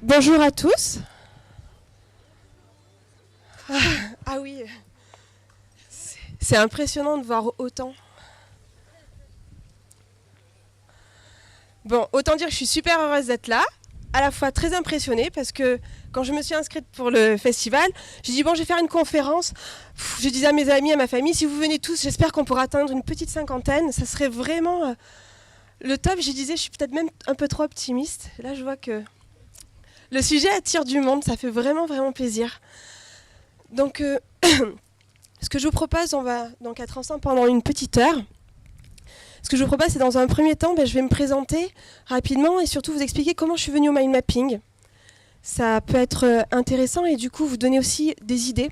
Bonjour à tous. Ah oui, c'est impressionnant de voir autant. Bon, autant dire que je suis super heureuse d'être là, à la fois très impressionnée parce que quand je me suis inscrite pour le festival, j'ai dit bon, je vais faire une conférence. Je disais à mes amis, à ma famille, si vous venez tous, j'espère qu'on pourra atteindre une petite cinquantaine. Ça serait vraiment le top. Je disais, je suis peut-être même un peu trop optimiste. Là, je vois que le sujet attire du monde, ça fait vraiment, vraiment plaisir. Donc, ce que je vous propose, on va donc être ensemble pendant une petite heure. Ce que je vous propose, c'est dans un premier temps, je vais me présenter rapidement et surtout vous expliquer comment je suis venue au mind mapping. Ça peut être intéressant et du coup vous donner aussi des idées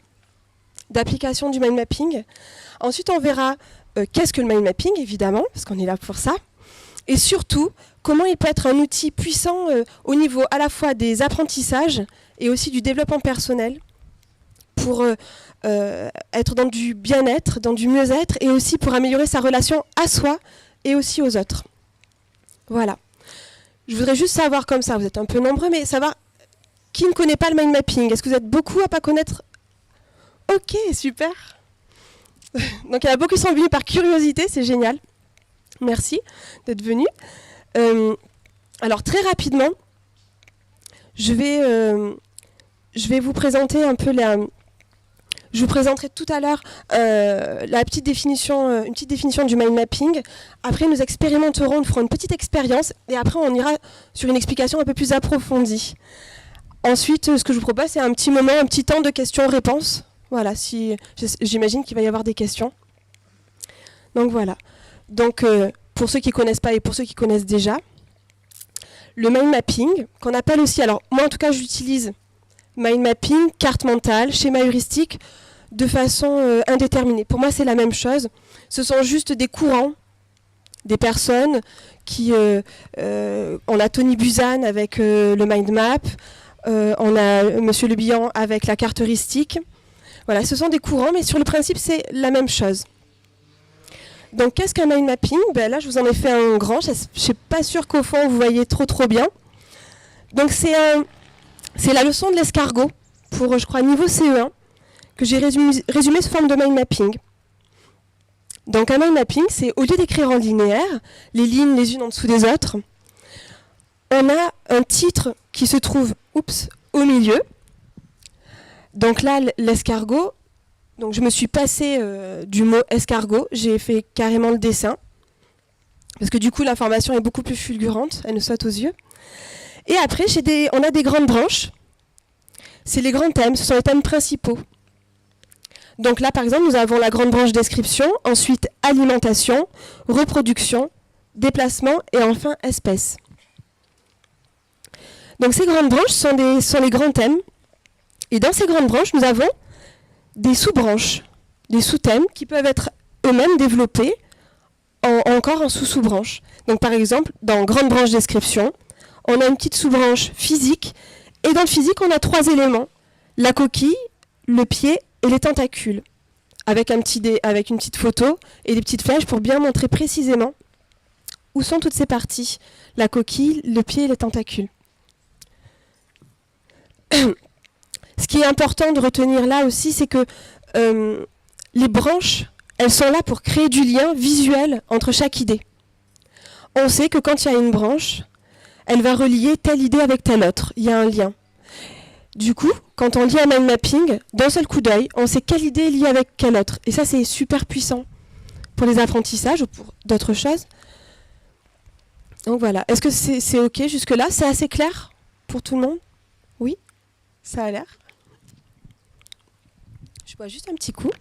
d'application du mind mapping. Ensuite, on verra qu'est-ce que le mind mapping, évidemment, parce qu'on est là pour ça. Et surtout, comment il peut être un outil puissant au niveau à la fois des apprentissages et aussi du développement personnel pour être dans du bien-être, dans du mieux-être et aussi pour améliorer sa relation à soi et aussi aux autres. Voilà. Je voudrais juste savoir comme ça, vous êtes un peu nombreux, mais savoir qui ne connaît pas le mind mapping. Est-ce que vous êtes beaucoup à ne pas connaître? Ok, super. Donc il y en a beaucoup qui sont venus par curiosité, c'est génial. Merci d'être venus. Alors très rapidement, je vais vous présenter un peu je vous présenterai tout à l'heure une petite définition du mind mapping. Après, nous expérimenterons, nous ferons une petite expérience et après, on ira sur une explication un peu plus approfondie. Ensuite, ce que je vous propose, c'est un petit moment, un petit temps de questions-réponses. Voilà, j'imagine qu'il va y avoir des questions. Donc voilà. Donc, pour ceux qui ne connaissent pas et pour ceux qui connaissent déjà, le mind mapping, qu'on appelle aussi, alors moi en tout cas, j'utilise mind mapping, carte mentale, schéma heuristique, de façon indéterminée. Pour moi, c'est la même chose. Ce sont juste des courants, des personnes qui... on a Tony Buzan avec le mind map, on a Monsieur Le Bihan avec la carte heuristique. Voilà, ce sont des courants, mais sur le principe, c'est la même chose. Donc, qu'est-ce qu'un mind mapping? Là, je vous en ai fait un grand. Je ne suis pas sûre qu'au fond, vous voyez trop bien. Donc, c'est la leçon de l'escargot, pour, je crois, niveau CE1, que j'ai résumé sous forme de mind mapping. Donc un mind mapping, c'est au lieu d'écrire en linéaire, les lignes les unes en dessous des autres, on a un titre qui se trouve au milieu. Donc là, l'escargot, donc je me suis passée du mot escargot, j'ai fait carrément le dessin, parce que du coup l'information est beaucoup plus fulgurante, elle nous saute aux yeux. Et après, on a des grandes branches. C'est les grands thèmes, ce sont les thèmes principaux. Donc là, par exemple, nous avons la grande branche description, ensuite alimentation, reproduction, déplacement et enfin espèces. Donc ces grandes branches sont les grands thèmes. Et dans ces grandes branches, nous avons des sous-branches, des sous-thèmes qui peuvent être eux-mêmes développés encore en sous-sous-branches. Donc par exemple, dans grande branche description, on a une petite sous-branche physique. Et dans le physique, on a 3 éléments. La coquille, le pied et les tentacules. Avec une petite photo et des petites flèches pour bien montrer précisément où sont toutes ces parties. La coquille, le pied et les tentacules. Ce qui est important de retenir là aussi, c'est que les branches, elles sont là pour créer du lien visuel entre chaque idée. On sait que quand il y a une branche, elle va relier telle idée avec telle autre. Il y a un lien. Du coup, quand on lit un mind mapping, d'un seul coup d'œil, on sait quelle idée est liée avec quelle autre. Et ça, c'est super puissant pour les apprentissages ou pour d'autres choses. Donc voilà. Est-ce que c'est OK jusque-là? C'est assez clair pour tout le monde? Oui? Ça a l'air. Je bois juste un petit coup.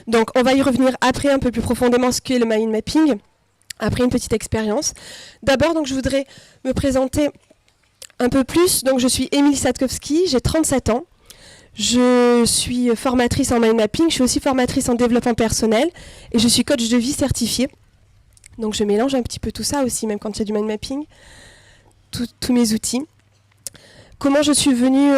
Donc, on va y revenir après un peu plus profondément ce qu'est le mind mapping. Après une petite expérience. D'abord, donc, je voudrais me présenter un peu plus. Donc, je suis Émilie Sadkowski, j'ai 37 ans. Je suis formatrice en mind mapping, je suis aussi formatrice en développement personnel et je suis coach de vie certifiée. Donc, je mélange un petit peu tout ça aussi, même quand il y a du mind mapping, tous mes outils. Comment je suis venue